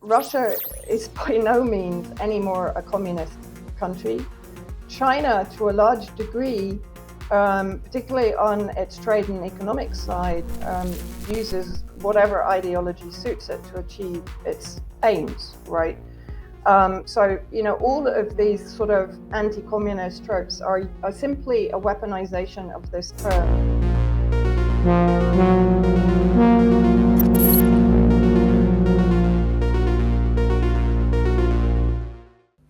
Russia is by no means anymore a communist country. China, to a large degree, particularly on its trade and economic side, uses whatever ideology suits it to achieve its aims, right? So, all of these sort of anti-communist tropes are simply a weaponization of this term.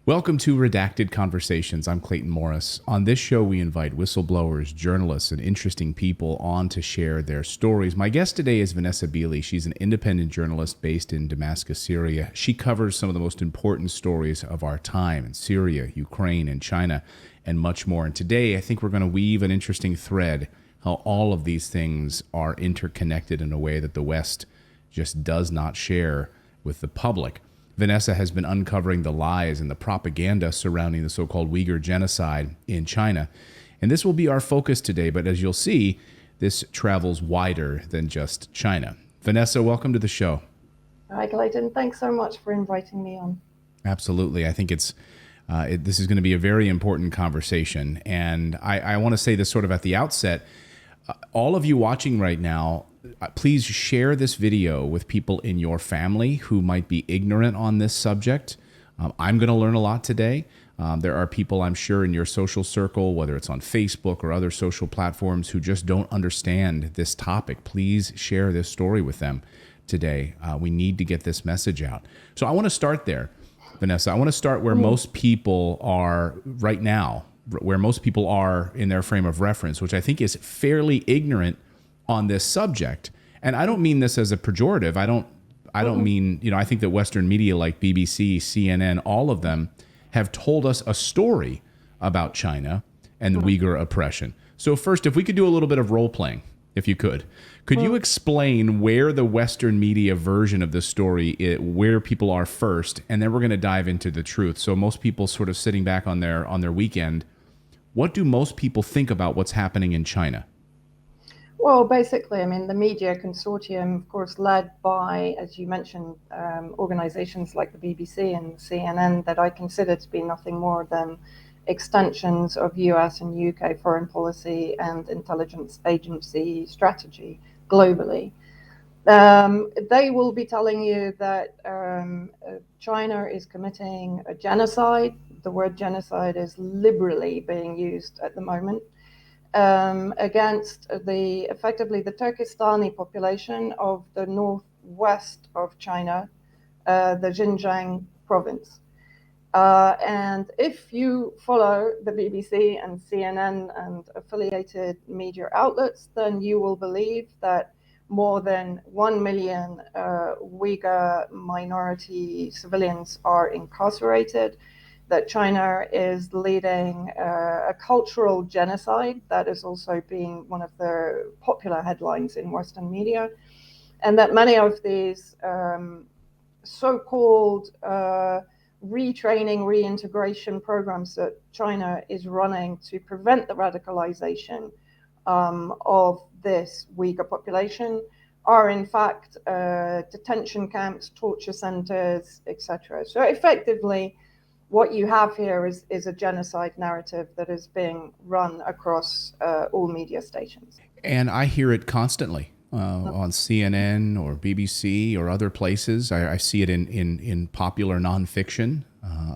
Welcome to Redacted Conversations. I'm Clayton Morris. On this show, we invite whistleblowers, journalists, and interesting people on to share their stories. My guest today is Vanessa Beeley. She's an independent journalist based in Damascus, Syria. She covers some of the most important stories of our time in Syria, Ukraine, and China, and much more. And today, I think we're going to weave an interesting thread, how all of these things are interconnected in a way that the West just does not share with the public. Vanessa has been uncovering the lies and the propaganda surrounding the so-called Uyghur genocide in China. And this will be our focus today, but as you'll see, this travels wider than just China. Vanessa, welcome to the show. Hi, Clayton. Thanks so much for inviting me on. Absolutely. I think this is going to be a very important conversation. And I want to say this sort of at the outset. All of you watching right now, please share this video with people in your family who might be ignorant on this subject. I'm going to learn a lot today. There are people, I'm sure, in your social circle, whether it's on Facebook or other social platforms, who just don't understand this topic. Please share this story with them today. We need to get this message out. So I want to start there, Vanessa. I want to start where most people are right now, where most people are in their frame of reference, which I think is fairly ignorant on this subject. And I don't mean this as a pejorative. I don't mean, I think that Western media like BBC, CNN, all of them have told us a story about China and the Uyghur oppression. So first, if we could do a little bit of role playing, if you could you explain where the Western media version of this story, where people are first, and then we're going to dive into the truth. So most people sort of sitting back on their weekend, what do most people think about what's happening in China? Well, basically, the media consortium, of course, led by, as you mentioned, organizations like the BBC and CNN that I consider to be nothing more than extensions of US and UK foreign policy and intelligence agency strategy globally. They will be telling you that China is committing a genocide. The word genocide is liberally being used at the moment. Against effectively the Turkestani population of the northwest of China, the Xinjiang province. And if you follow the BBC and CNN and affiliated media outlets, then you will believe that more than 1 million Uyghur minority civilians are incarcerated, that China is leading a cultural genocide that is also being one of the popular headlines in Western media, and that many of these so-called retraining, reintegration programs that China is running to prevent the radicalization of this Uyghur population are in fact detention camps, torture centers, etc. So effectively, what you have here is a genocide narrative that is being run across all media stations. And I hear it constantly on CNN or BBC or other places. I see it in popular nonfiction,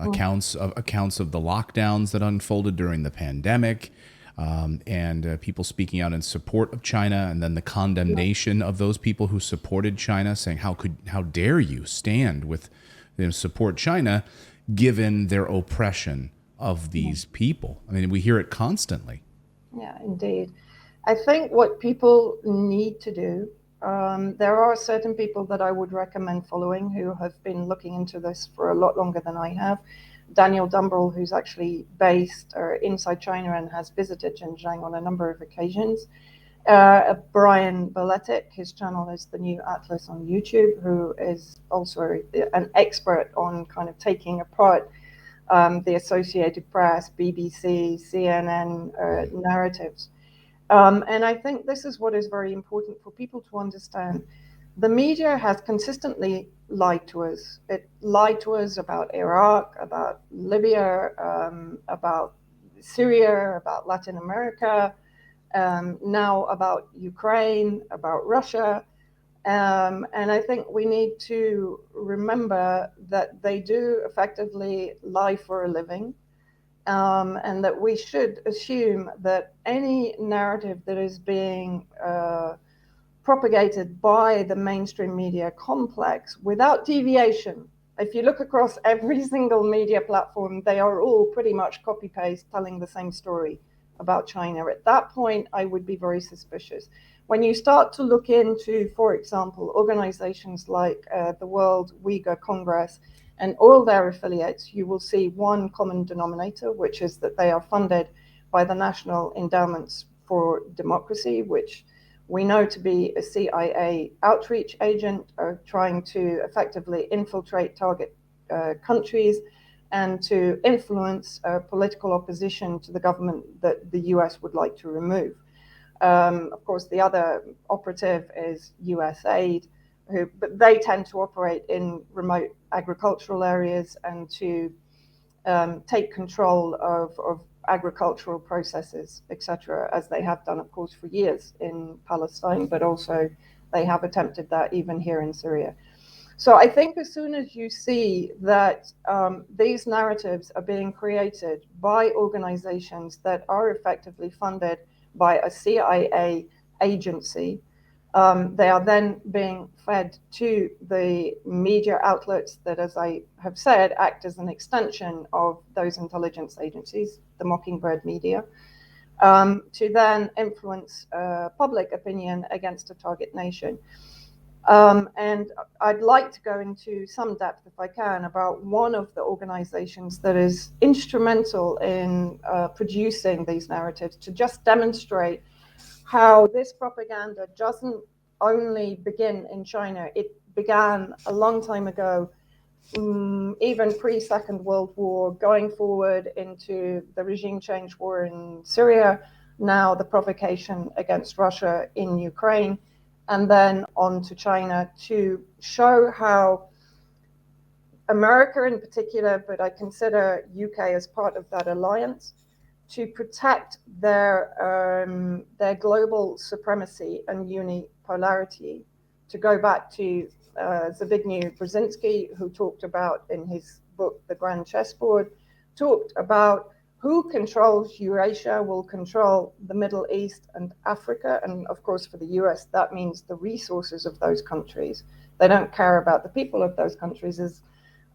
accounts of the lockdowns that unfolded during the pandemic, and people speaking out in support of China, and then the condemnation of those people who supported China, saying, how dare you stand with support China, given their oppression of these people. We hear it constantly. Yeah, indeed. I think what people need to do, there are certain people that I would recommend following who have been looking into this for a lot longer than I have. Daniel Dumbrell, who's actually based inside China and has visited Xinjiang on a number of occasions. Brian Beletic, his channel is The New Atlas on YouTube, who is also an expert on kind of taking apart the Associated Press, BBC, CNN narratives. And I think this is what is very important for people to understand. the media has consistently lied to us. It lied to us about Iraq, about Libya, about Syria, about Latin America, now about Ukraine, about Russia. And I think we need to remember that they do effectively lie for a living, and that we should assume that any narrative that is being propagated by the mainstream media complex without deviation. If you look across every single media platform, they are all pretty much copy-paste telling the same story about China. At that point, I would be very suspicious. When you start to look into, for example, organizations like the World Uyghur Congress and all their affiliates, you will see one common denominator, which is that they are funded by the National Endowments for Democracy, which we know to be a CIA outreach agent trying to effectively infiltrate target countries and to influence political opposition to the government that the US would like to remove. Of course, the other operative is US Aid, but they tend to operate in remote agricultural areas and to take control of agricultural processes, etc., as they have done, of course, for years in Palestine, but also they have attempted that even here in Syria. So I think as soon as you see that these narratives are being created by organizations that are effectively funded by a CIA agency, they are then being fed to the media outlets that, as I have said, act as an extension of those intelligence agencies, the Mockingbird media, to then influence public opinion against a target nation. And I'd like to go into some depth, if I can, about one of the organizations that is instrumental in producing these narratives, to just demonstrate how this propaganda doesn't only begin in China. It began a long time ago, even pre-Second World War, going forward into the regime change war in Syria, now the provocation against Russia in Ukraine, and then on to China, to show how America in particular, but I consider UK as part of that alliance, to protect their global supremacy and unipolarity. To go back to Zbigniew Brzezinski, who talked about in his book, The Grand Chessboard, talked about who controls Eurasia will control the Middle East and Africa. And of course, for the US, that means the resources of those countries. They don't care about the people of those countries, as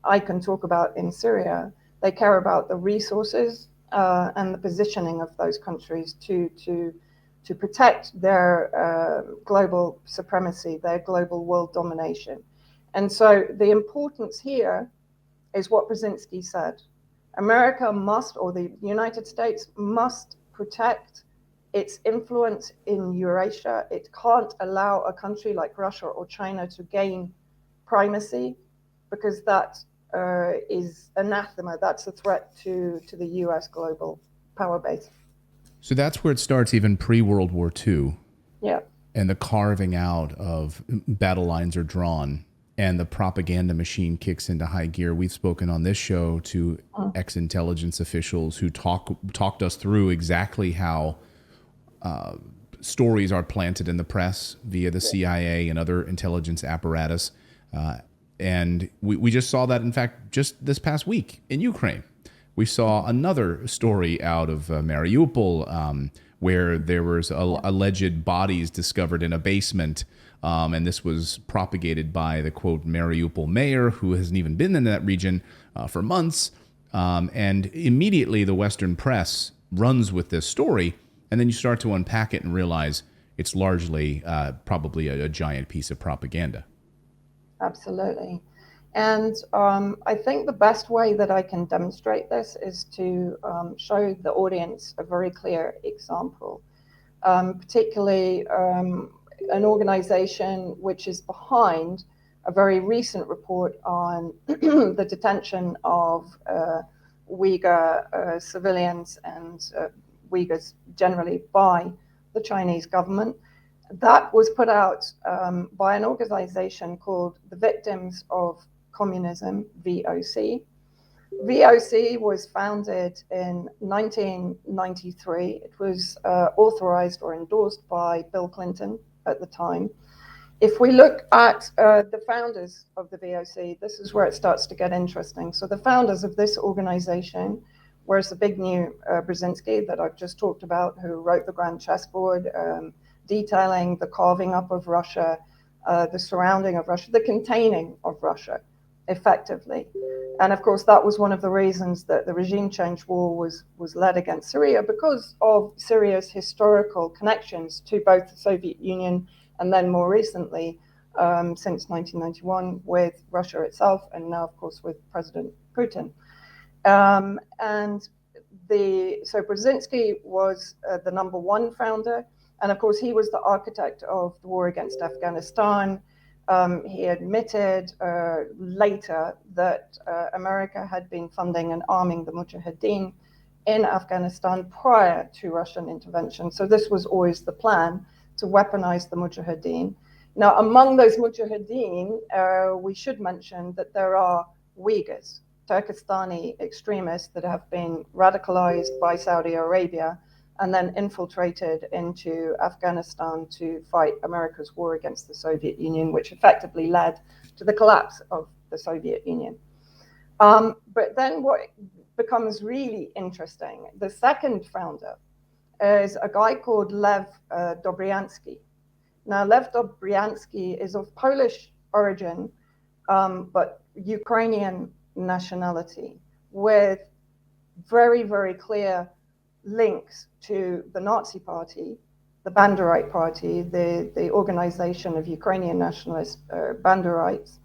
I can talk about in Syria. They care about the resources and the positioning of those countries to protect their global supremacy, their global world domination. And so the importance here is what Brzezinski said. America must, or the United States must, protect its influence in Eurasia. It can't allow a country like Russia or China to gain primacy, because that is anathema. That's a threat to the US global power base. So that's where it starts, even pre-World War II. Yeah. And the carving out of battle lines are drawn, and the propaganda machine kicks into high gear. We've spoken on this show to ex-intelligence officials who talked us through exactly how stories are planted in the press via the CIA and other intelligence apparatus. And we just saw that, in fact, just this past week in Ukraine. We saw another story out of Mariupol where there was alleged bodies discovered in a basement. And this was propagated by the, quote, Mariupol mayor, who hasn't even been in that region for months. And immediately the Western press runs with this story. And then you start to unpack it and realize it's largely probably a giant piece of propaganda. Absolutely. And I think the best way that I can demonstrate this is to show the audience a very clear example, particularly an organization which is behind a very recent report on the detention of Uyghur civilians and Uyghurs generally by the Chinese government. That was put out by an organization called the Victims of Communism, VOC. VOC was founded in 1993. It was authorized or endorsed by Bill Clinton at the time. If we look at the founders of the VOC, this is where it starts to get interesting. So the founders of this organization were Zbigniew Brzezinski, that I've just talked about, who wrote the Grand Chessboard, detailing the carving up of Russia, the surrounding of Russia, the containing of Russia, effectively. And of course, that was one of the reasons that the regime change war was led against Syria, because of Syria's historical connections to both the Soviet Union and then more recently, since 1991, with Russia itself, and now, of course, with President Putin. So Brzezinski was the number one founder, and of course, he was the architect of the war against Afghanistan. He admitted later that America had been funding and arming the Mujahideen in Afghanistan prior to Russian intervention. So this was always the plan, to weaponize the Mujahideen. Now, among those Mujahideen, we should mention that there are Uyghurs, Turkestani extremists that have been radicalized by Saudi Arabia and then infiltrated into Afghanistan to fight America's war against the Soviet Union, which effectively led to the collapse of the Soviet Union. But then what becomes really interesting, the second founder is a guy called Lev Dobryansky. Now, Lev Dobryansky is of Polish origin, but Ukrainian nationality, with very, very clear links to the Nazi party, the Banderite party, the organization of Ukrainian nationalist Banderites.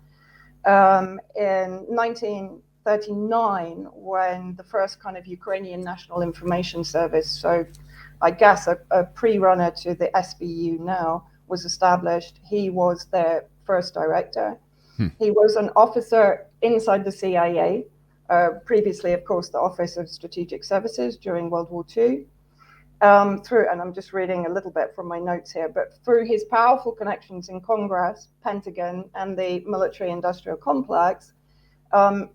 In 1939, when the first kind of Ukrainian National Information Service, so I guess a pre-runner to the SBU now, was established, he was their first director. He was an officer inside the CIA, previously, of course, the Office of Strategic Services during World War II. And I'm just reading a little bit from my notes here, but through his powerful connections in Congress, Pentagon, and the military-industrial complex,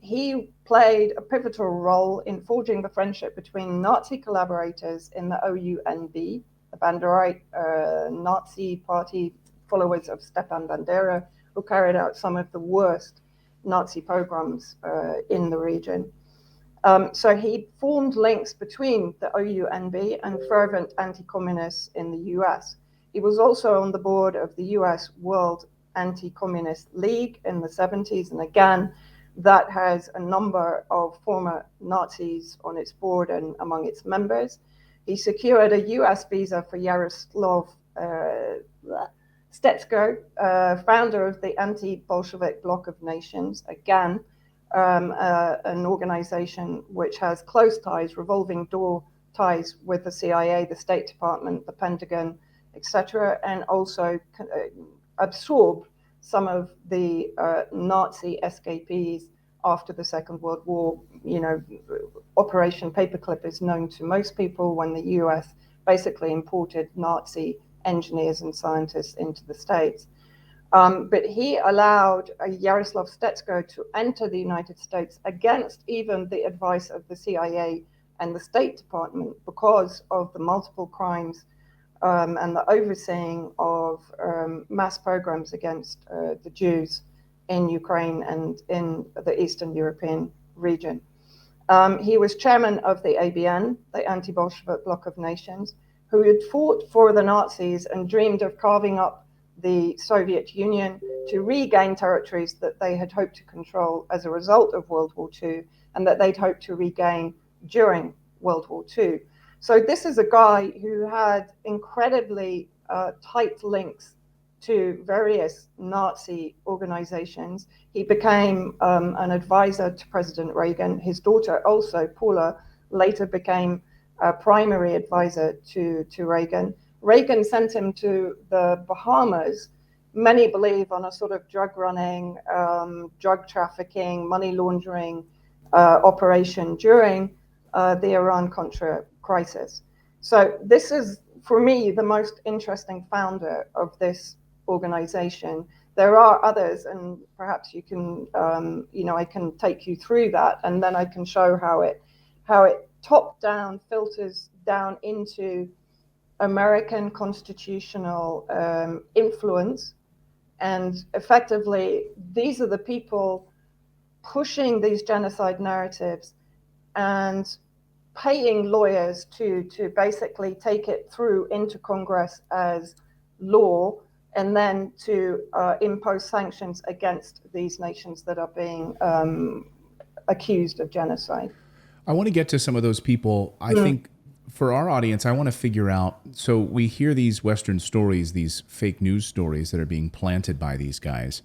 he played a pivotal role in forging the friendship between Nazi collaborators in the OUNB, the Banderite Nazi party followers of Stepan Bandera, who carried out some of the worst Nazi pogroms in the region. So he formed links between the OUNB and fervent anti-communists in the US. He was also on the board of the US World Anti-Communist League in the 70s, and again, that has a number of former Nazis on its board and among its members. He secured a US visa for Yaroslav Stetsko, founder of the anti-Bolshevik Bloc of Nations, again, an organization which has close ties, revolving door ties with the CIA, the State Department, the Pentagon, etc., and also absorbed some of the Nazi escapees after the Second World War. You know, Operation Paperclip is known to most people, when the US basically imported Nazi engineers and scientists into the States. But he allowed Yaroslav Stetsko to enter the United States against even the advice of the CIA and the State Department, because of the multiple crimes and the overseeing of mass pogroms against the Jews in Ukraine and in the Eastern European region. He was chairman of the ABN, the Anti-Bolshevik Bloc of Nations, who had fought for the Nazis and dreamed of carving up the Soviet Union to regain territories that they had hoped to control as a result of World War II, and that they'd hoped to regain during World War II. So this is a guy who had incredibly tight links to various Nazi organizations. He became an advisor to President Reagan. His daughter also, Paula, later became a primary advisor to Reagan. Reagan sent him to the Bahamas, many believe on a sort of drug running, drug trafficking, money laundering operation during the Iran-Contra crisis. So this is for me, the most interesting founder of this organization. There are others, and perhaps you can, I can take you through that, and then I can show how it top down filters down into American constitutional influence. And effectively, these are the people pushing these genocide narratives and paying lawyers to basically take it through into Congress as law, and then to impose sanctions against these nations that are being accused of genocide. I want to get to some of those people. I think for our audience, I want to figure out, so we hear these Western stories, these fake news stories that are being planted by these guys.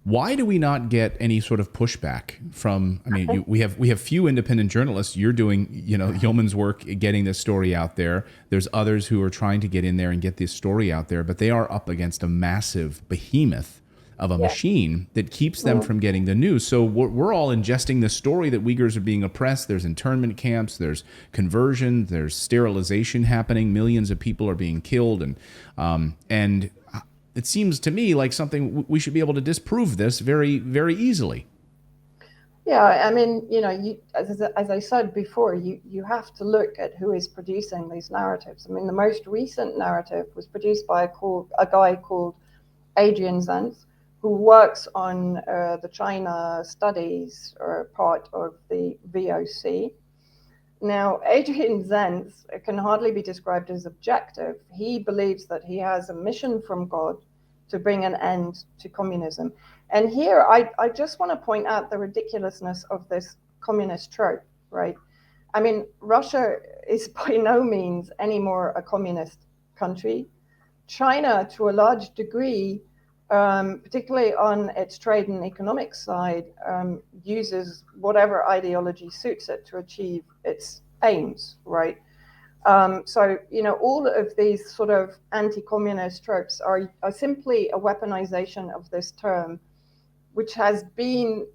Why do we not get any sort of pushback from, I mean, we have few independent journalists. You're doing, yeoman's work getting this story out there. There's others who are trying to get in there and get this story out there, but they are up against a massive behemoth of a machine that keeps them from getting the news. So we're all ingesting the story that Uyghurs are being oppressed. There's internment camps, there's conversion, there's sterilization happening. Millions of people are being killed. And it seems to me like something we should be able to disprove this very, very easily. Yeah, I mean, as I said before, you have to look at who is producing these narratives. I mean, the most recent narrative was produced by a guy called Adrian Zenz, who works on the China studies part of the VOC. Now, Adrian Zenz can hardly be described as objective. He believes that he has a mission from God to bring an end to communism. And here, I just want to point out the ridiculousness of this communist trope, right? I mean, Russia is by no means anymore a communist country. China, to a large degree, particularly on its trade and economic side, uses whatever ideology suits it to achieve its aims, right? So, all of these sort of anti-communist tropes are simply a weaponization of this term, which has been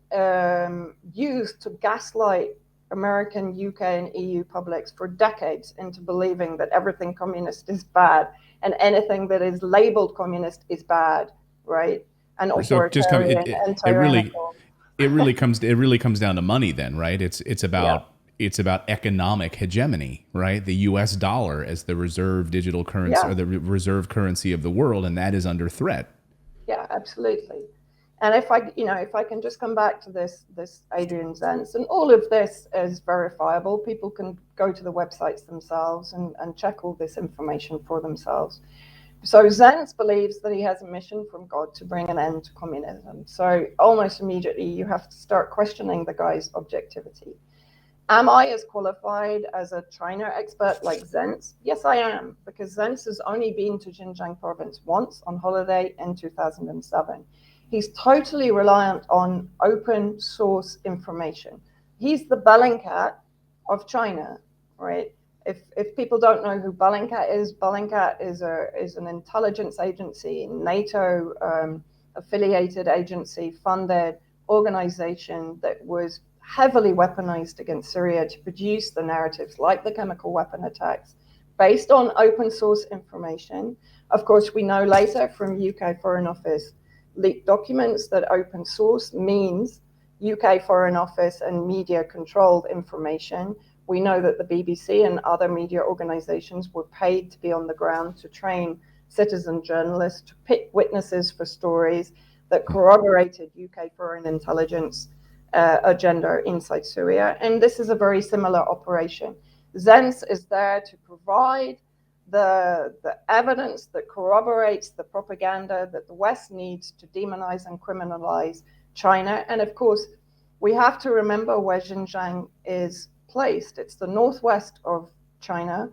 used to gaslight American, UK, and EU publics for decades into believing that everything communist is bad and anything that is labeled communist is bad, right? And authoritarian and tyrannical. It really comes down to money then, right? It's about economic hegemony, right? The U.S. dollar as the reserve digital currency or the reserve currency of the world, and that is under threat. Yeah, absolutely. And if I can just come back to this Adrian Zenz, and all of this is verifiable. People can go to the websites themselves and check all this information for themselves. So Zenz believes that he has a mission from God to bring an end to communism. So almost immediately you have to start questioning the guy's objectivity. Am I as qualified as a China expert like Zenz? Yes, I am, because Zenz has only been to Xinjiang province once on holiday in 2007. He's totally reliant on open source information. He's the Bellingcat of China, right? If people don't know who Bellingcat is an intelligence agency, NATO affiliated agency, funded organization that was heavily weaponized against Syria to produce the narratives like the chemical weapon attacks based on open source information. Of course, we know later from UK Foreign Office leaked documents that open source means UK Foreign Office and media controlled information. We know that the BBC and other media organizations were paid to be on the ground to train citizen journalists to pick witnesses for stories that corroborated UK foreign intelligence agenda inside Syria. And this is a very similar operation. Zenz is there to provide the evidence that corroborates the propaganda that the West needs to demonize and criminalize China. And of course, we have to remember where Xinjiang is placed. It's the northwest of China.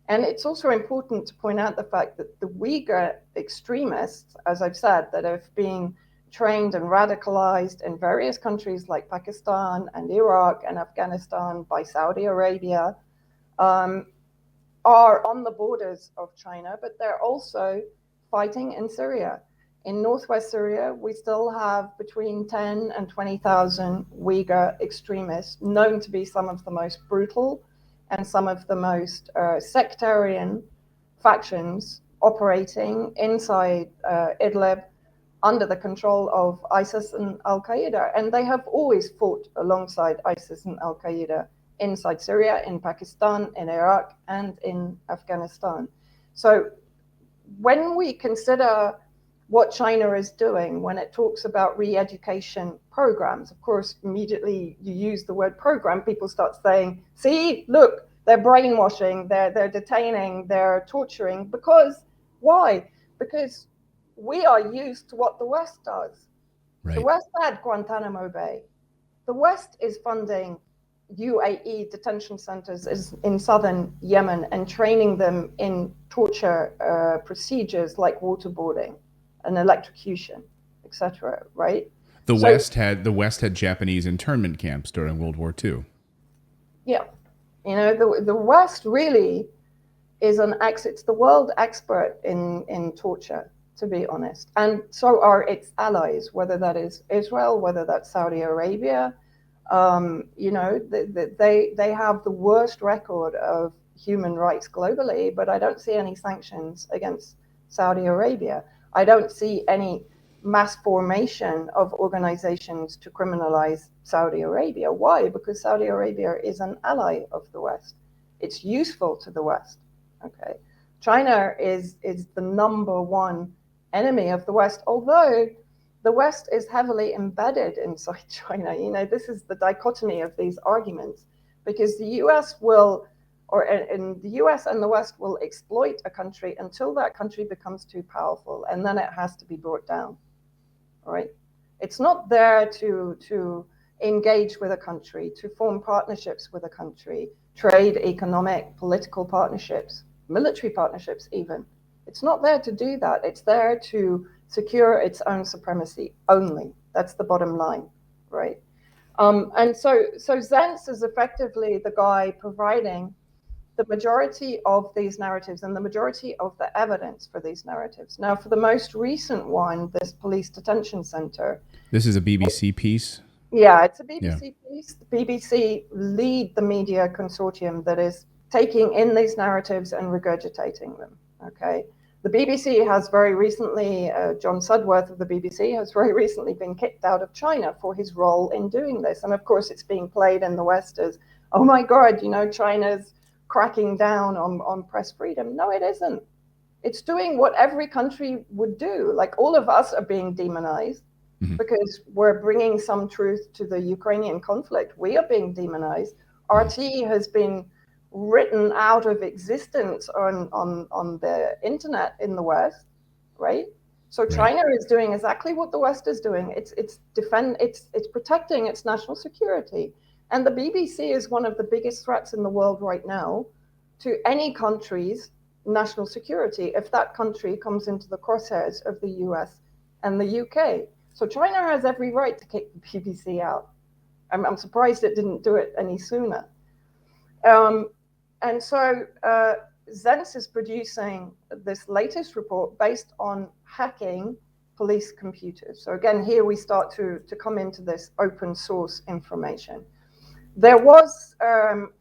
And it's also important to point out the fact that the Uyghur extremists, as I've said, that have been trained and radicalized in various countries like Pakistan and Iraq and Afghanistan by Saudi Arabia, are on the borders of China, but they're also fighting in Syria. In northwest Syria, we still have between 10 and 20,000 Uyghur extremists, known to be some of the most brutal and some of the most sectarian factions operating inside Idlib under the control of ISIS and Al-Qaeda. And they have always fought alongside ISIS and Al-Qaeda inside Syria, in Pakistan, in Iraq, and in Afghanistan. So when we consider what China is doing when it talks about re-education programs, of course, immediately you use the word program, people start saying, see, look, they're brainwashing, they're detaining, they're torturing. Because, why? Because we are used to what the West does. Right. The West had Guantanamo Bay. The West is funding UAE detention centers in southern Yemen and training them in torture procedures like waterboarding and electrocution, etc. Right? The West had Japanese internment camps during World War II. Yeah, you know, the West really is it's the world expert in torture, to be honest, and so are its allies, whether that is Israel, whether that's Saudi Arabia. You know, they have the worst record of human rights globally, but I don't see any sanctions against Saudi Arabia. I don't see any mass formation of organizations to criminalize Saudi Arabia. Why? Because Saudi Arabia is an ally of the West. It's useful to the West. Okay, China is the number one enemy of the West, although the West is heavily embedded inside China. You know, this is the dichotomy of these arguments, because the US and the US and the West will exploit a country until that country becomes too powerful, and then it has to be brought down. All right? It's not there to engage with a country, to form partnerships with a country, trade, economic, political partnerships, military partnerships even. It's not there to do that. It's there to secure its own supremacy only. That's the bottom line, right? And so Zentz is effectively the guy providing the majority of these narratives and the majority of the evidence for these narratives. Now, for the most recent one, this police detention center. This is a BBC piece? Yeah, it's a BBC piece. The BBC lead the media consortium that is taking in these narratives and regurgitating them, okay? The BBC has very recently, John Sudworth of the BBC has very recently been kicked out of China for his role in doing this. And of course, it's being played in the West as, oh my God, you know, China's cracking down on press freedom. No, it isn't. It's doing what every country would do. Like, all of us are being demonized because we're bringing some truth to the Ukrainian conflict. We are being demonized. RT has been written out of existence on the internet in the West, right? So China is doing exactly what the West is doing. It's protecting its national security. And the BBC is one of the biggest threats in the world right now to any country's national security if that country comes into the crosshairs of the US and the UK. So China has every right to kick the BBC out. I'm surprised it didn't do it any sooner. And so Zentz is producing this latest report based on hacking police computers. So again, here we start to come into this open source information. There was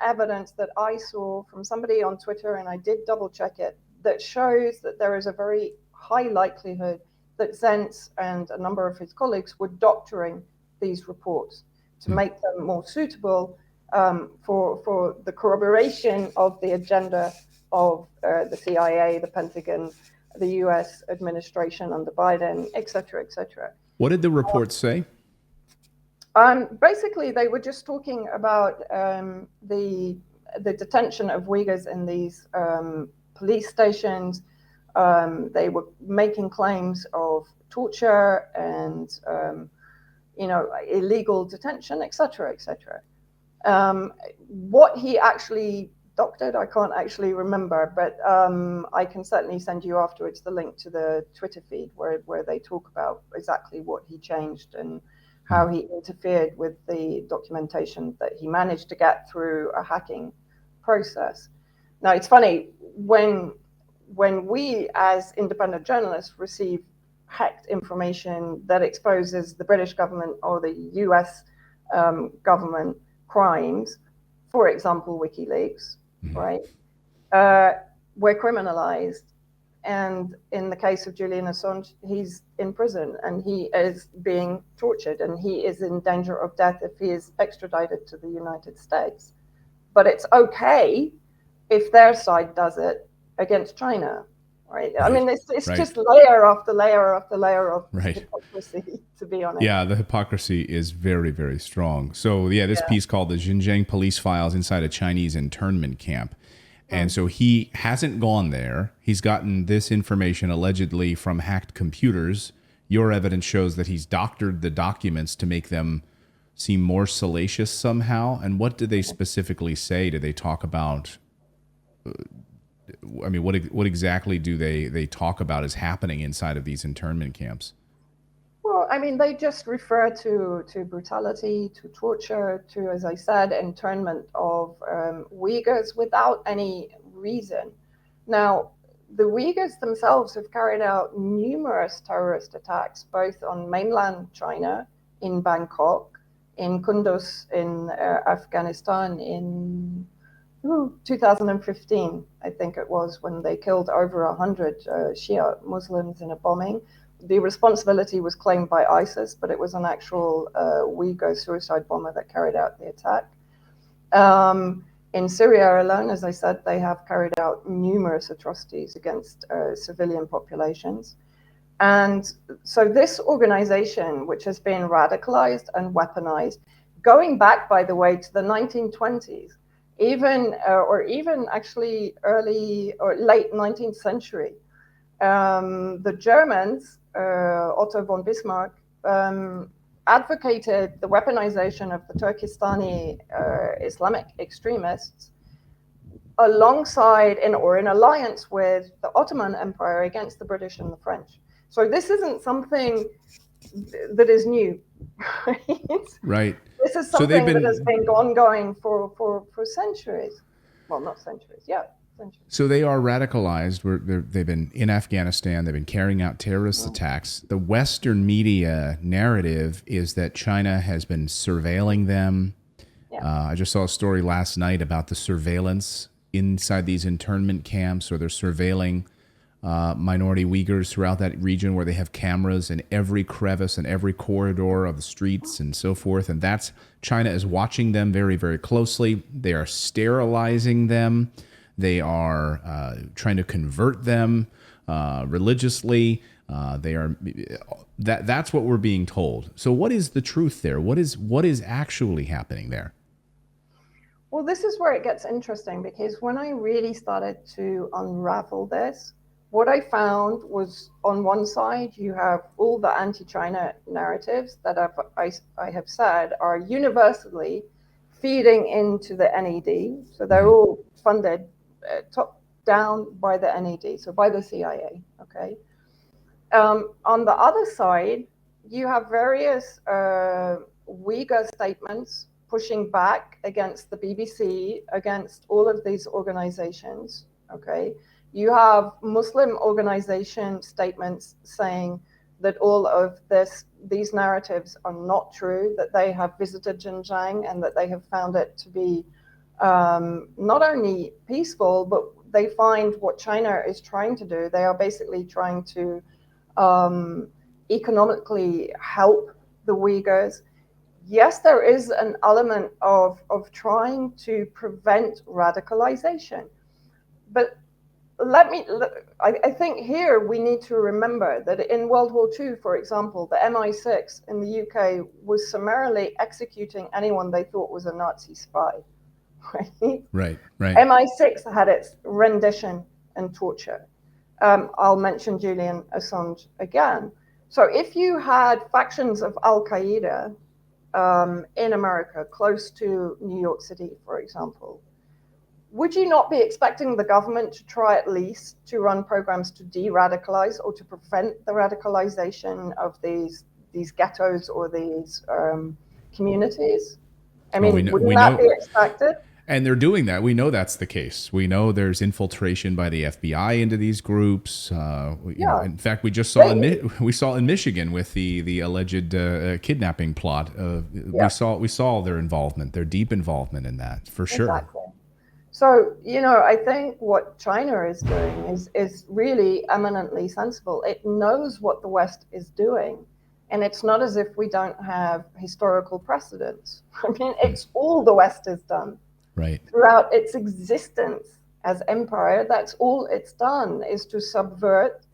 evidence that I saw from somebody on Twitter, and I did double check it, that shows that there is a very high likelihood that Zentz and a number of his colleagues were doctoring these reports to make them more suitable for the corroboration of the agenda of the CIA, the Pentagon, the US administration under Biden, et cetera, et cetera. What did the report say? Basically, they were just talking about the detention of Uyghurs in these police stations. They were making claims of torture and illegal detention, et cetera, et cetera. What he actually doctored, I can't actually remember, but I can certainly send you afterwards the link to the Twitter feed where they talk about exactly what he changed and how he interfered with the documentation that he managed to get through a hacking process. Now, it's funny, when we as independent journalists receive hacked information that exposes the British government or the US government crimes, for example, WikiLeaks, right? we're criminalized. And in the case of Julian Assange, he's in prison and he is being tortured and he is in danger of death if he is extradited to the United States. But it's okay if their side does it against China, right? I mean, it's just layer after layer after layer of hypocrisy, to be honest. Yeah, the hypocrisy is very, very strong. So, this piece called The Xinjiang Police Files Inside a Chinese Internment Camp. And so he hasn't gone there. He's gotten this information allegedly from hacked computers. Your evidence shows that he's doctored the documents to make them seem more salacious somehow. And what do they specifically say? Do they talk about? I mean, what exactly do they talk about is happening inside of these internment camps? Well, I mean, they just refer to brutality, to torture, to, as I said, internment of Uyghurs without any reason. Now, the Uyghurs themselves have carried out numerous terrorist attacks, both on mainland China, in Bangkok, in Kunduz, in Afghanistan, in 2015, I think it was, when they killed over 100 Shia Muslims in a bombing. The responsibility was claimed by ISIS, but it was an actual Uyghur suicide bomber that carried out the attack. In Syria alone, as I said, they have carried out numerous atrocities against civilian populations. And so this organization, which has been radicalized and weaponized, going back, by the way, to the 1920s, even actually early or late 19th century, the Germans, Otto von Bismarck, advocated the weaponization of the Turkestani Islamic extremists alongside or in alliance with the Ottoman Empire against the British and the French. So this isn't something that is new, right? This is something that has been ongoing for centuries. Well, not centuries, centuries. So they are radicalized. They've been in Afghanistan. They've been carrying out terrorist attacks. The Western media narrative is that China has been surveilling them. I just saw a story last night about the surveillance inside these internment camps, or they're surveilling minority Uyghurs throughout that region, where they have cameras in every crevice and every corridor of the streets and so forth. And that's China is watching them very, very closely. They are sterilizing them. They are trying to convert them religiously. That's what we're being told. So what is the truth there? What is actually happening there? Well, this is where it gets interesting, because when I really started to unravel this, what I found was, on one side, you have all the anti-China narratives that I have said are universally feeding into the NED. So they're all funded top down by the NED, so by the CIA, okay? On the other side, you have various Uyghur statements pushing back against the BBC, against all of these organizations, okay? You have Muslim organization statements saying that all of these narratives are not true, that they have visited Xinjiang and that they have found it to be not only peaceful, but they find what China is trying to do. They are basically trying to economically help the Uyghurs. Yes, there is an element of trying to prevent radicalization, but I think here we need to remember that in World War II, for example, the MI6 in the UK was summarily executing anyone they thought was a Nazi spy. Right. MI6 had its rendition and torture. I'll mention Julian Assange again. So if you had factions of Al-Qaeda in America, close to New York City, for example, would you not be expecting the government to try at least to run programs to de-radicalize or to prevent the radicalization of these ghettos or these communities? I mean, wouldn't that be expected? And they're doing that. We know that's the case. We know there's infiltration by the FBI into these groups. In fact, we just saw in Michigan with the alleged kidnapping plot. We saw their involvement, their deep involvement in that, for sure. Exactly. So, I think what China is doing is really eminently sensible. It knows what the West is doing. And it's not as if we don't have historical precedents. I mean, it's all the West has done. Right. Throughout its existence as empire, that's all it's done, is to subvert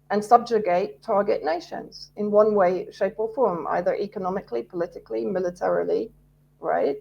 and subjugate target nations in one way, shape, or form, either economically, politically, militarily, right?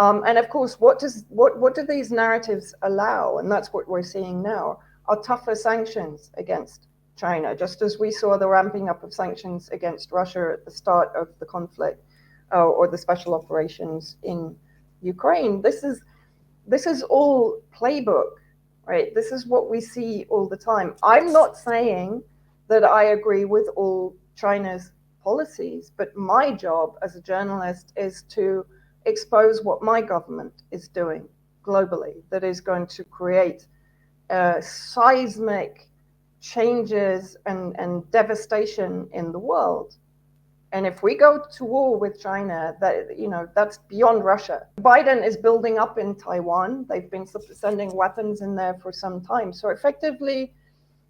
And of course, what do these narratives allow? And that's what we're seeing now, are tougher sanctions against China, just as we saw the ramping up of sanctions against Russia at the start of the conflict, or the special operations in Ukraine. This is all playbook, right? This is what we see all the time. I'm not saying that I agree with all China's policies, but my job as a journalist is to expose what my government is doing globally that is going to create seismic changes and devastation in the world. And if we go to war with China, that's beyond Russia. Biden is building up in Taiwan. They've been sending weapons in there for some time. So effectively,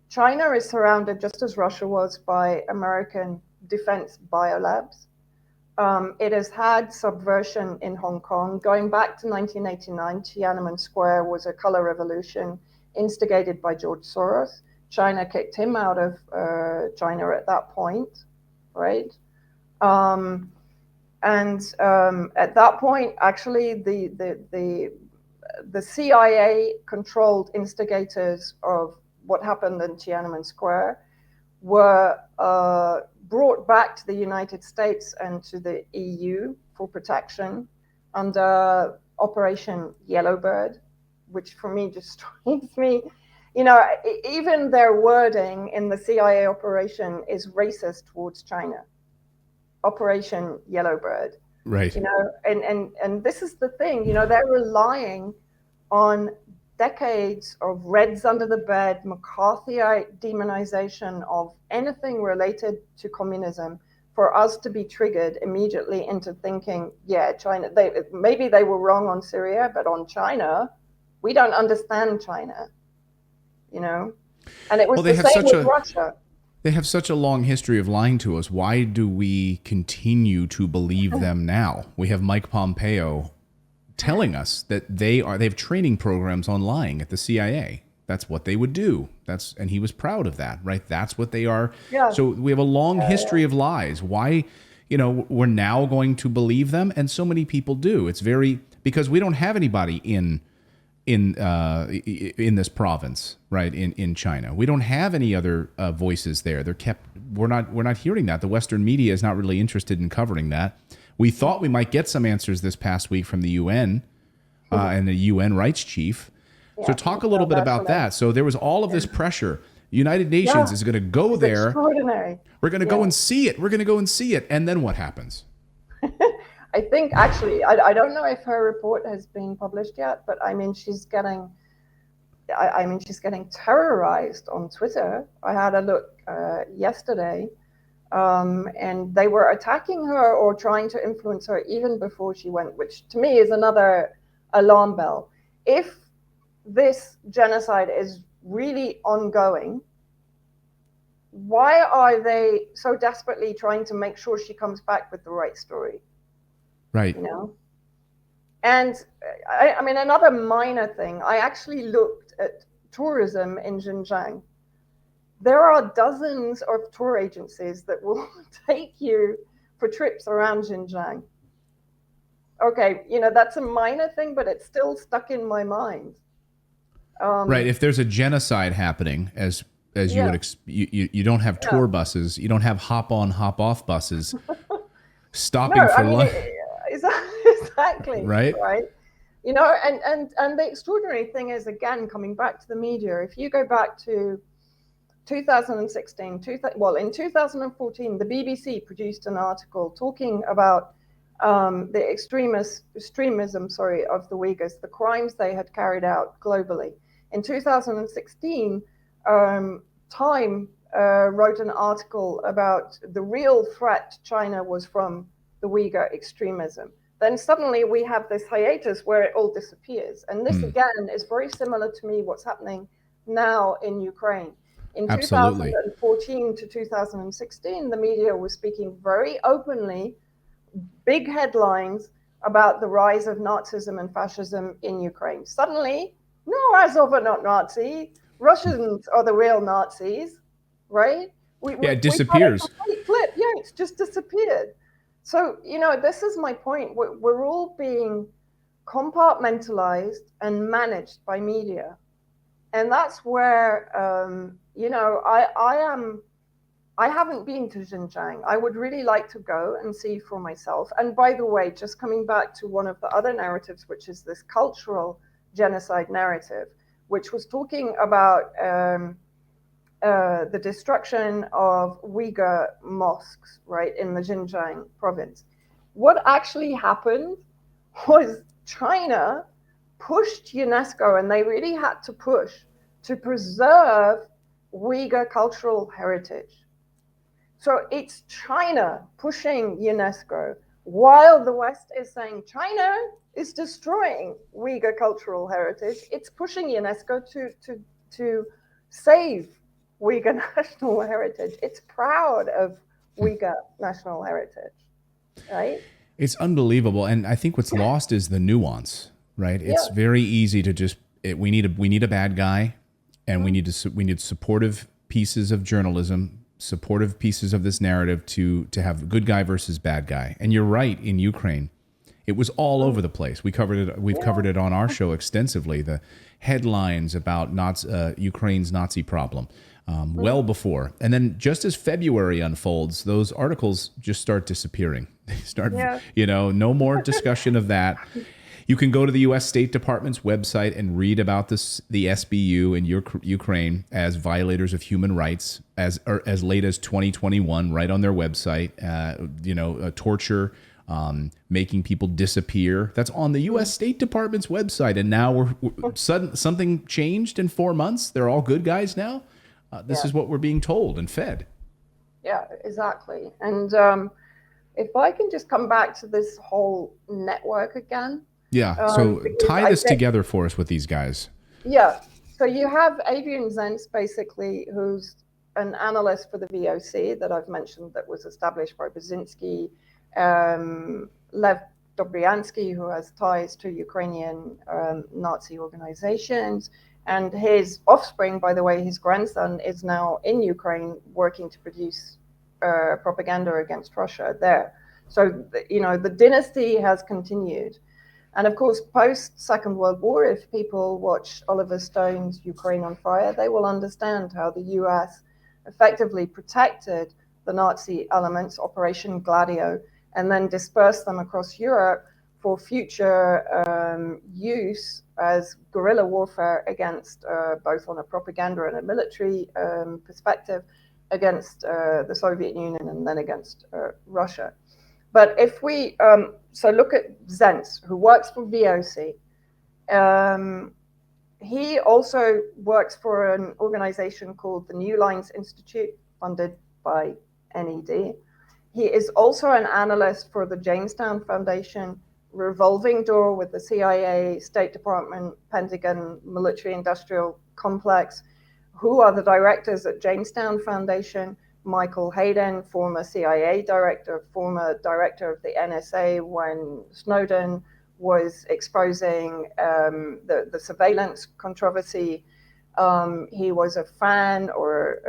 China is surrounded, just as Russia was, by American defense biolabs. It has had subversion in Hong Kong. Going back to 1989, Tiananmen Square was a color revolution instigated by George Soros. China kicked him out of China at that point, right? And at that point, actually, the CIA-controlled instigators of what happened in Tiananmen Square were brought back to the United States and to the EU for protection under Operation Yellowbird, which for me just strikes me, even their wording in the CIA operation is racist towards China. Operation Yellowbird. Right. And this is the thing, they're relying on decades of reds under the bed, McCarthyite demonization of anything related to communism for us to be triggered immediately into thinking, yeah, China, maybe they were wrong on Syria, but on China, we don't understand China, And it was the same with Russia. They have such a long history of lying to us. Why do we continue to believe them now? We have Mike Pompeo telling us that they have training programs on lying at the CIA. That's what they would do. And he was proud of that, right? That's what they are. Yeah. So we have a long history of lies. Why, we're now going to believe them, and so many people do. It's because we don't have anybody in this province, right? In China, we don't have any other voices there. We're not hearing that. The Western media is not really interested in covering that. We thought we might get some answers this past week from the UN and the UN rights chief. Yeah, so talk a little bit about that. So there was all of this pressure. United Nations is going to go there. Extraordinary. We're going to go and see it. We're going to go and see it. And then what happens? I think actually, I don't know if her report has been published yet, but she's getting terrorized on Twitter. I had a look yesterday, and they were attacking her or trying to influence her even before she went, which to me is another alarm bell. If this genocide is really ongoing, why are they so desperately trying to make sure she comes back with the right story? Right. And another minor thing, I actually looked at tourism in Xinjiang. There are dozens of tour agencies that will take you for trips around Xinjiang. Okay, that's a minor thing, but it's still stuck in my mind. Right. If there's a genocide happening, as you would, you don't have tour buses, you don't have hop on, hop off buses stopping for lunch. Exactly. Right. And the extraordinary thing is, again, coming back to the media, if you go back to 2016, in 2014, the BBC produced an article talking about the extremism of the Uyghurs, the crimes they had carried out globally. In 2016, Time wrote an article about the real threat to China was from the Uyghur extremism. then suddenly we have this hiatus where it all disappears. And this, again, is very similar to me what's happening now in Ukraine. In Absolutely. 2014 to 2016, the media was speaking very openly, big headlines about the rise of Nazism and fascism in Ukraine. Suddenly, no, Azov are not Nazi. Russians are the real Nazis, right? It disappears. We've had a complete flip. Yeah, it's just disappeared. So, this is my point. We're all being compartmentalized and managed by media. And that's where, I haven't been to Xinjiang. I would really like to go and see for myself. And by the way, just coming back to one of the other narratives, which is this cultural genocide narrative, which was talking about the destruction of Uyghur mosques, right, in the Xinjiang province. What actually happened was China pushed UNESCO, and they really had to push to preserve Uyghur cultural heritage. So it's China pushing UNESCO while the West is saying China is destroying Uyghur cultural heritage. It's pushing UNESCO to save Uyghur national heritage. It's proud of Uyghur national heritage, right? It's unbelievable. And I think what's lost is the nuance, right? It's very easy to just, we need a bad guy, and we need supportive pieces of journalism, supportive pieces of this narrative to have good guy versus bad guy. And you're right, in Ukraine, it was all over the place. We've covered it on our show extensively. The headlines about Ukraine's Nazi problem, well before. And then just as February unfolds, those articles just start disappearing. They start, no more discussion of that. You can go to the U.S. State Department's website and read about the SBU in Ukraine as violators of human rights as late as 2021, right on their website. Torture, making people disappear. That's on the U.S. State Department's website. And now something changed in 4 months. They're all good guys now. This is what we're being told and fed. Yeah, exactly. And if I can just come back to this whole network again. Yeah, so tie this together for us with these guys. Yeah, so you have Adrian Zenz, basically, who's an analyst for the VOC that I've mentioned that was established by Brzezinski, Lev Dobryansky, who has ties to Ukrainian Nazi organizations, and his offspring, by the way, his grandson, is now in Ukraine working to produce propaganda against Russia there. So, the dynasty has continued. And of course, post Second World War, if people watch Oliver Stone's Ukraine on Fire, they will understand how the US effectively protected the Nazi elements, Operation Gladio, and then dispersed them across Europe for future use as guerrilla warfare against, both on a propaganda and a military perspective, against the Soviet Union and then against Russia. But if we, so look at Zenz, who works for VOC. He also works for an organization called the New Lines Institute, funded by NED. He is also an analyst for the Jamestown Foundation, revolving door with the CIA, State Department, Pentagon, military industrial complex. Who are the directors at Jamestown Foundation? Michael Hayden, former CIA director, former director of the NSA when Snowden was exposing the surveillance controversy. He was a fan or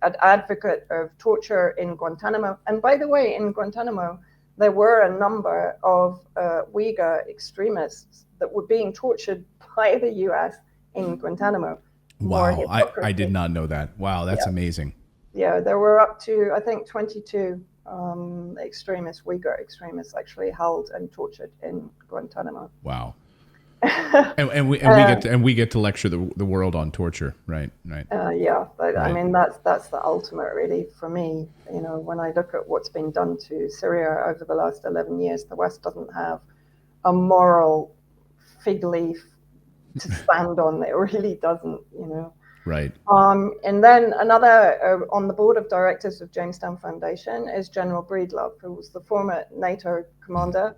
an advocate of torture in Guantanamo. And by the way, in Guantanamo, there were a number of Uyghur extremists that were being tortured by the US in Guantanamo. Wow, I did not know that. Wow, that's amazing. Yeah, there were up to, I think, 22 extremists, Uyghur extremists, actually held and tortured in Guantanamo. Wow. and we get to lecture the world on torture, right? But right. I mean that's the ultimate, really, for me. When I look at what's been done to Syria over the last 11 years, the West doesn't have a moral fig leaf to stand on. It really doesn't, Right. And then another on the board of directors of Jamestown Foundation is General Breedlove, who was the former NATO commander.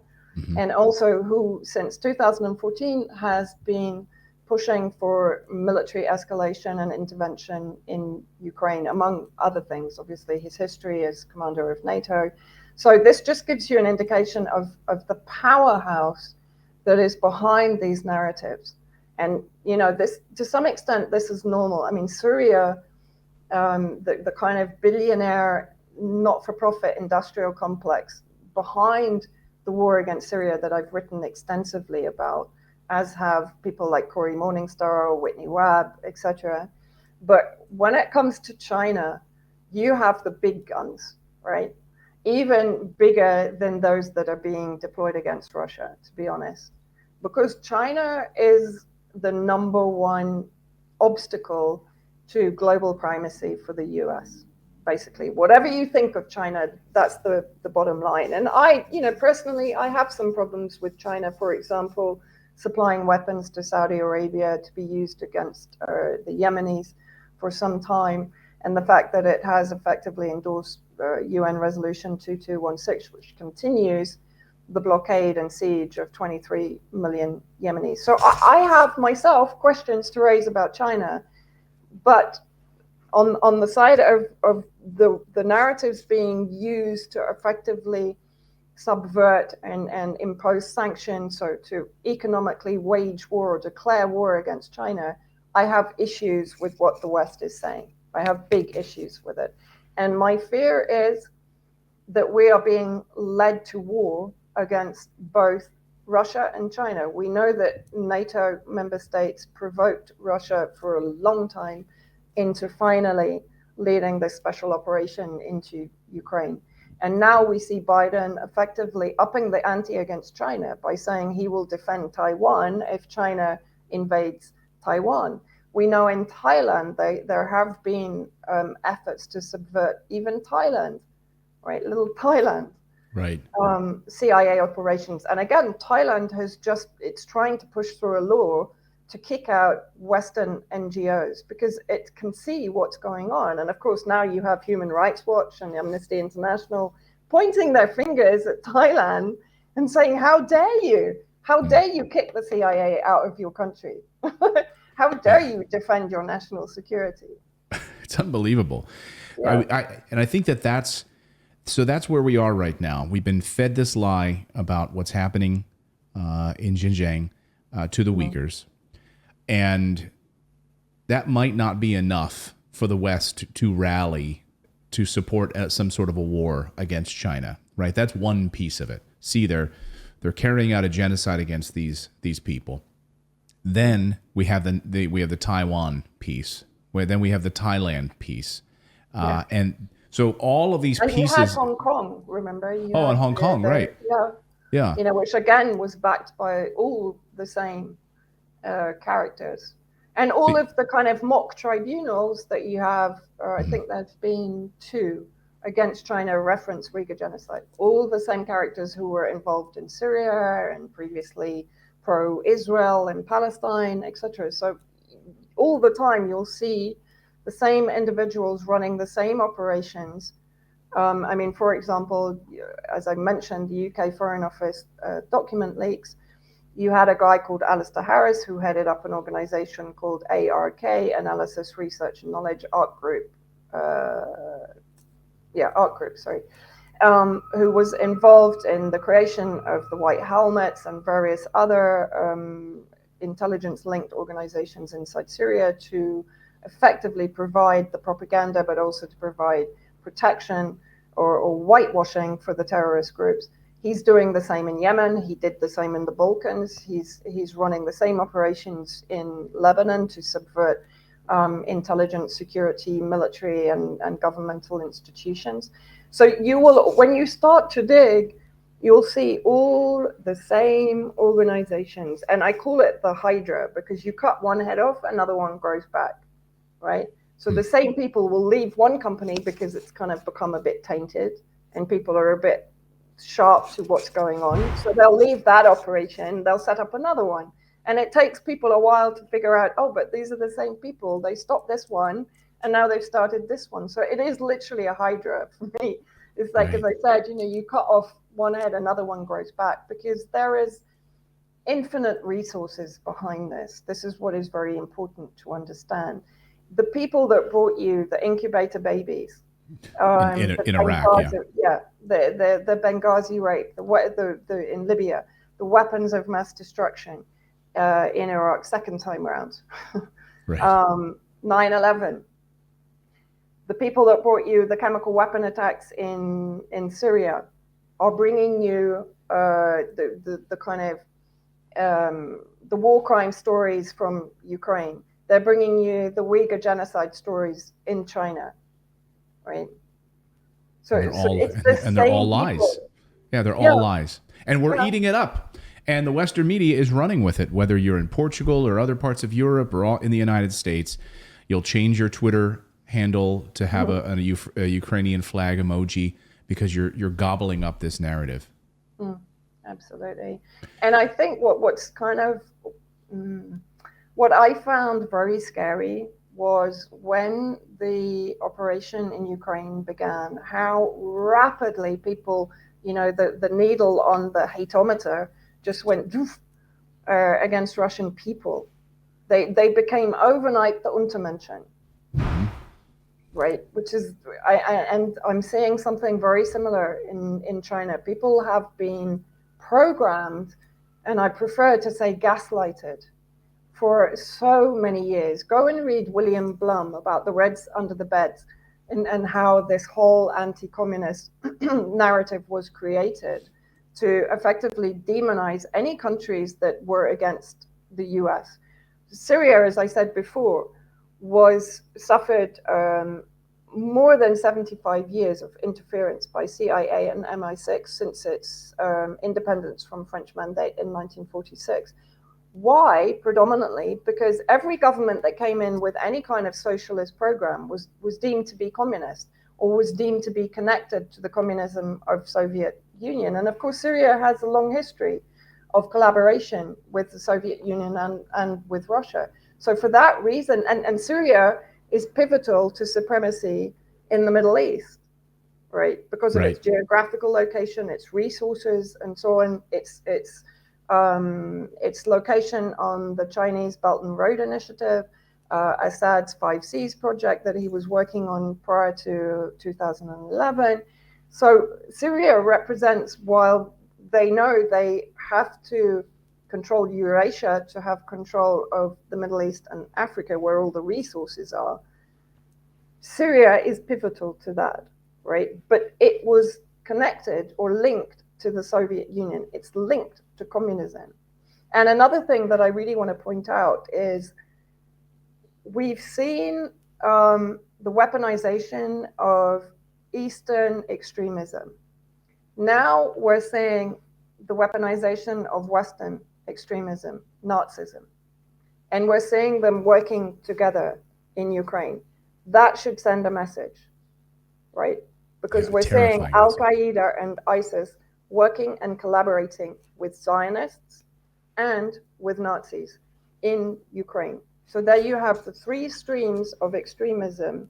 and also who since 2014 has been pushing for military escalation and intervention in Ukraine, among other things. Obviously, his history as commander of NATO. So this just gives you an indication of the powerhouse that is behind these narratives. And, you know, this, to some extent, this is normal. I mean, Syria, the kind of billionaire, not-for-profit industrial complex behind the war against Syria that I've written extensively about, as have people like Cory Morningstar or Whitney Webb, etc. But when it comes to China, you have the big guns, right? Even bigger than those that are being deployed against Russia, to be honest. Because China is the number one obstacle to global primacy for the US. Basically, whatever you think of China, that's the bottom line. And I, you know, personally, I have some problems with China, for example, supplying weapons to Saudi Arabia to be used against the Yemenis for some time, and the fact that it has effectively endorsed UN Resolution 2216, which continues the blockade and siege of 23 million Yemenis. So I have myself questions to raise about China, but on the side of the narratives being used to effectively subvert and impose sanctions, so to economically wage war or declare war against China, I have issues with what the West is saying. I have big issues with it. And my fear is that we are being led to war against both Russia and China. We know that NATO member states provoked Russia for a long time into finally leading this special operation into Ukraine. And now we see Biden effectively upping the ante against China by saying he will defend Taiwan if China invades Taiwan. We know in Thailand, there have been efforts to subvert even Thailand, right? Little Thailand. Right. CIA operations. And again, Thailand it's trying to push through a law to kick out Western NGOs because it can see what's going on. And of course, now you have Human Rights Watch and Amnesty International pointing their fingers at Thailand and saying, how dare you? How dare you kick the CIA out of your country? How dare you defend your national security? It's unbelievable. Yeah. And I think that's where we are right now. We've been fed this lie about what's happening in Xinjiang to the Uyghurs. And that might not be enough for the West to rally to support some sort of a war against China, right? That's one piece of it. See, they're carrying out a genocide against these people. Then we have the Taiwan piece, where then we have the Thailand piece, and so all of these pieces. You had Hong Kong, remember? In Hong Kong, right? Yeah. You know, which again was backed by all the same characters, and all of the kind of mock tribunals that you have. I think there's been 2 against China reference Uyghur genocide. All the same characters who were involved in Syria and previously pro-Israel and Palestine, etc. So all the time you'll see the same individuals running the same operations. I mean, for example, as I mentioned, the UK Foreign Office document leaks. You had a guy called Alistair Harris who headed up an organization called ARK, Analysis, Research and Knowledge Arc Group. Arc Group, sorry. Who was involved in the creation of the White Helmets and various other intelligence-linked organizations inside Syria to effectively provide the propaganda, but also to provide protection or whitewashing for the terrorist groups. He's doing the same in Yemen. He did the same in the Balkans. He's running the same operations in Lebanon to subvert intelligence, security, military, and governmental institutions. So you will, when you start to dig, you'll see all the same organizations. And I call it the Hydra because you cut one head off, another one grows back, right? So the same people will leave one company because it's kind of become a bit tainted and people are a bit sharp to what's going on. So they'll leave that operation, they'll set up another one. And it takes people a while to figure out, oh, but these are the same people. They stopped this one and now they've started this one. So it is literally a Hydra for me. It's like, right. As I said, you know, you cut off one head, another one grows back, because there is infinite resources behind this. This is what is very important to understand. The people that brought you the incubator babies, in Iraq, the Benghazi rape, the in Libya, the weapons of mass destruction in Iraq, second time round, right. 9/11, the people that brought you the chemical weapon attacks in Syria are bringing you the kind of the war crime stories from Ukraine. They're bringing you the Uyghur genocide stories in China, right? So they're all lies. Yeah, they're all lies. And we're eating it up. And the Western media is running with it, whether you're in Portugal or other parts of Europe or all in the United States. You'll change your Twitter handle to have a Ukrainian flag emoji because you're gobbling up this narrative. Absolutely. And I think what's kind of what I found very scary was when the operation in Ukraine began, how rapidly people, the needle on the hatometer just went against Russian people. They became overnight the Untermenschen, right? Which is, I'm seeing something very similar in China. People have been programmed, and I prefer to say gaslighted, for so many years. Go and read William Blum about the Reds under the beds and how this whole anti-communist narrative was created to effectively demonize any countries that were against the US. Syria, as I said before, suffered more than 75 years of interference by CIA and MI6 since its independence from French mandate in 1946. Why? Predominantly because every government that came in with any kind of socialist program was deemed to be communist, or was deemed to be connected to the communism of Soviet Union. And of course, Syria has a long history of collaboration with the Soviet Union and with Russia. So for that reason, and Syria is pivotal to supremacy in the Middle East, right? Because of its geographical location, its resources, and so on. Its location on the Chinese Belt and Road Initiative, Assad's 5Cs project that he was working on prior to 2011. So Syria represents, while they know they have to control Eurasia to have control of the Middle East and Africa, where all the resources are, Syria is pivotal to that, right? But it was connected or linked to the Soviet Union. It's linked to communism. And another thing that I really want to point out is we've seen the weaponization of Eastern extremism. Now we're seeing the weaponization of Western extremism, Nazism. And we're seeing them working together in Ukraine. That should send a message, right? Because we're seeing Al-Qaeda and ISIS working and collaborating with Zionists and with Nazis in Ukraine. So there you have the three streams of extremism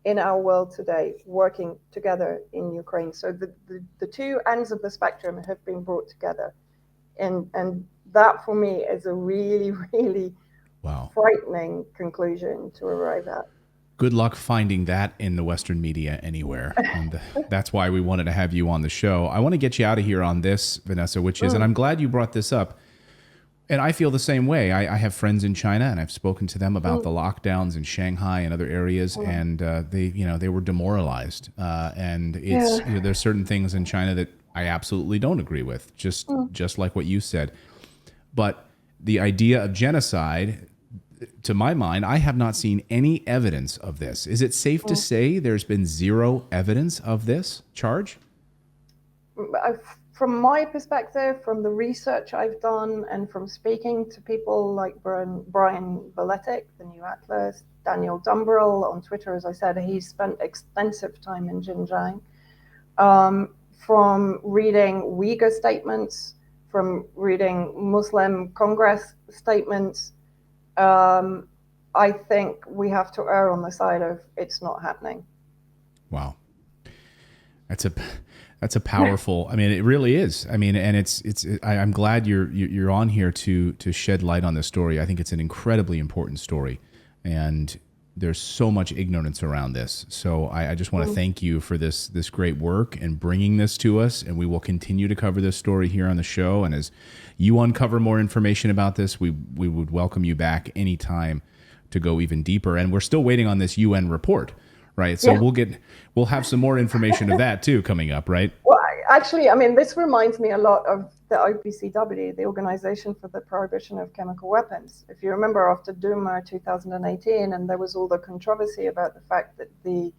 in our world today working together in Ukraine. So the two ends of the spectrum have been brought together. And that for me is a really, really frightening conclusion to arrive at. Good luck finding that in the Western media anywhere. And that's why we wanted to have you on the show. I want to get you out of here on this, Vanessa, which is, and I'm glad you brought this up. And I feel the same way. I have friends in China, and I've spoken to them about the lockdowns in Shanghai and other areas, and they were demoralized. And there's certain things in China that I absolutely don't agree with, just like what you said. But the idea of genocide, to my mind, I have not seen any evidence of this. Is it safe to say there's been zero evidence of this charge? From my perspective, from the research I've done, and from speaking to people like Brian Valetic, the New Atlas, Daniel Dumbrell on Twitter, as I said, he's spent extensive time in Xinjiang. From reading Uyghur statements, from reading Muslim Congress statements, I think we have to err on the side of it's not happening. Wow. That's a powerful. I mean, it really is. I mean, and I'm glad you're on here to shed light on this story. I think it's an incredibly important story, and there's so much ignorance around this. So I just want to thank you for this great work and bringing this to us. And we will continue to cover this story here on the show. And as you uncover more information about this, we would welcome you back anytime to go even deeper. And we're still waiting on this UN report. Right. So we'll have some more information of that too coming up, right? Well, actually, I mean, this reminds me a lot of the OPCW, the Organization for the Prohibition of Chemical Weapons. If you remember after Duma 2018, and there was all the controversy about the fact that the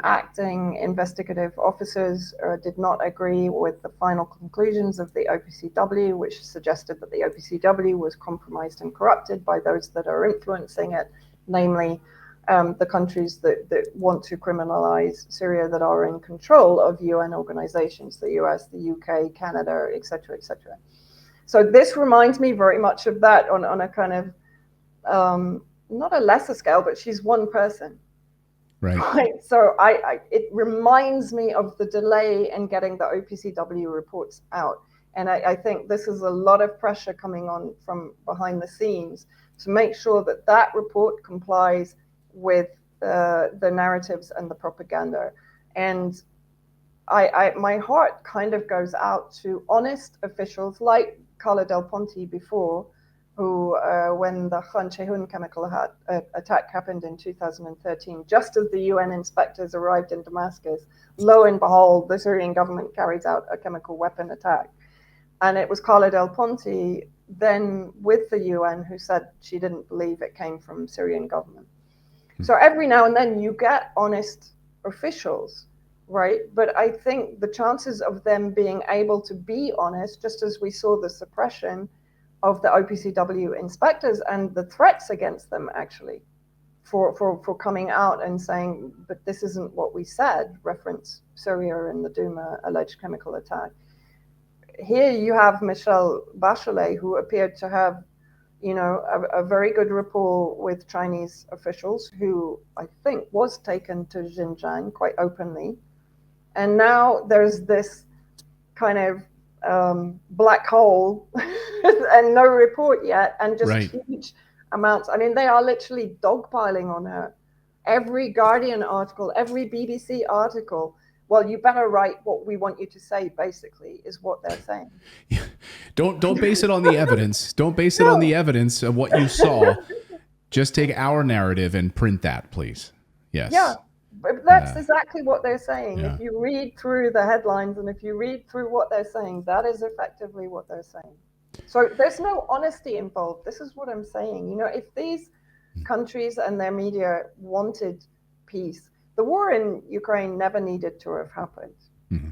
acting investigative officers did not agree with the final conclusions of the OPCW, which suggested that the OPCW was compromised and corrupted by those that are influencing it, namely the countries that want to criminalize Syria that are in control of UN organizations, the US, the UK, Canada, et cetera, et cetera. So this reminds me very much of that on a kind of, not a lesser scale, but she's one person. Right. So it reminds me of the delay in getting the OPCW reports out. And I think this is a lot of pressure coming on from behind the scenes to make sure that that report complies with the narratives and the propaganda. And my heart kind of goes out to honest officials like Carla Del Ponte before, who when the Khan Shaykhun chemical attack happened in 2013, just as the UN inspectors arrived in Damascus, lo and behold, the Syrian government carried out a chemical weapon attack. And it was Carla Del Ponte then with the UN who said she didn't believe it came from Syrian government. So every now and then you get honest officials, right? But I think the chances of them being able to be honest, just as we saw the suppression of the OPCW inspectors and the threats against them actually for coming out and saying, but this isn't what we said, reference Syria and the Duma alleged chemical attack. Here you have Michelle Bachelet, who appeared to have a very good rapport with Chinese officials, who I think was taken to Xinjiang quite openly. And now there's this kind of black hole and no report yet, and just huge amounts. I mean, they are literally dogpiling on her. Every Guardian article, every BBC article, well, you better write what we want you to say, basically, is what they're saying. Yeah. Don't base it on the evidence. Don't base it on the evidence of what you saw. Just take our narrative and print that, please. Yes. Yeah, but that's exactly what they're saying. Yeah. If you read through the headlines and if you read through what they're saying, that is effectively what they're saying. So there's no honesty involved. This is what I'm saying. If these countries and their media wanted peace, the war in Ukraine never needed to have happened. Mm-hmm.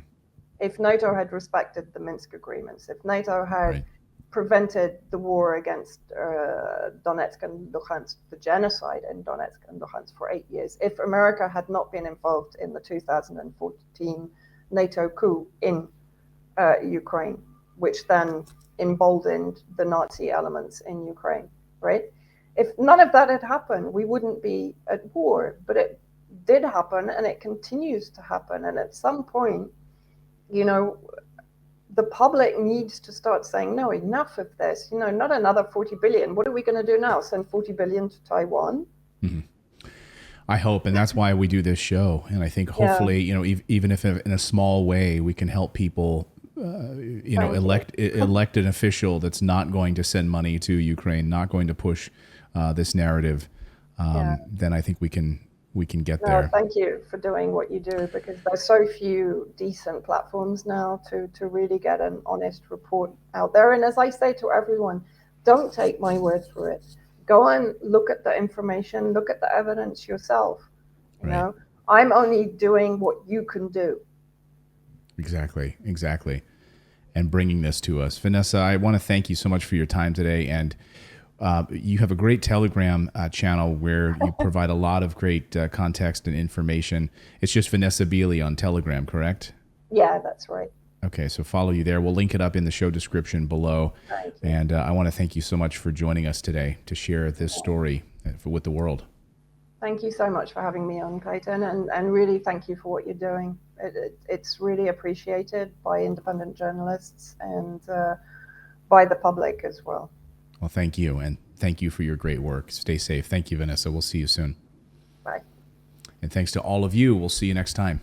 If NATO had respected the Minsk agreements, if NATO had prevented the war against Donetsk and Luhansk, the genocide in Donetsk and Luhansk for 8 years, if America had not been involved in the 2014 NATO coup in Ukraine, which then emboldened the Nazi elements in Ukraine, right? If none of that had happened, we wouldn't be at war, but it did happen and it continues to happen. And at some point, the public needs to start saying, no, enough of this, not another 40 billion. What are we going to do now? Send 40 billion to Taiwan? Mm-hmm. I hope. And that's why we do this show. And I think hopefully, even if in a small way, we can help people, elect an official that's not going to send money to Ukraine, not going to push this narrative. Then I think we can get there. Thank you for doing what you do, because there's so few decent platforms now to really get an honest report out there. And as I say to everyone, don't take my word for it. Go and look at the information, look at the evidence yourself. I'm only doing what you can do. Exactly. And bringing this to us. Vanessa, I want to thank you so much for your time today. And you have a great Telegram channel where you provide a lot of great context and information. It's just Vanessa Beeley on Telegram, correct? Yeah, that's right. Okay, so follow you there. We'll link it up in the show description below. And I want to thank you so much for joining us today to share this story with the world. Thank you so much for having me on, Clayton, and really thank you for what you're doing. It's really appreciated by independent journalists and by the public as well. Well, thank you, and thank you for your great work. Stay safe. Thank you, Vanessa. We'll see you soon. Bye. And thanks to all of you. We'll see you next time.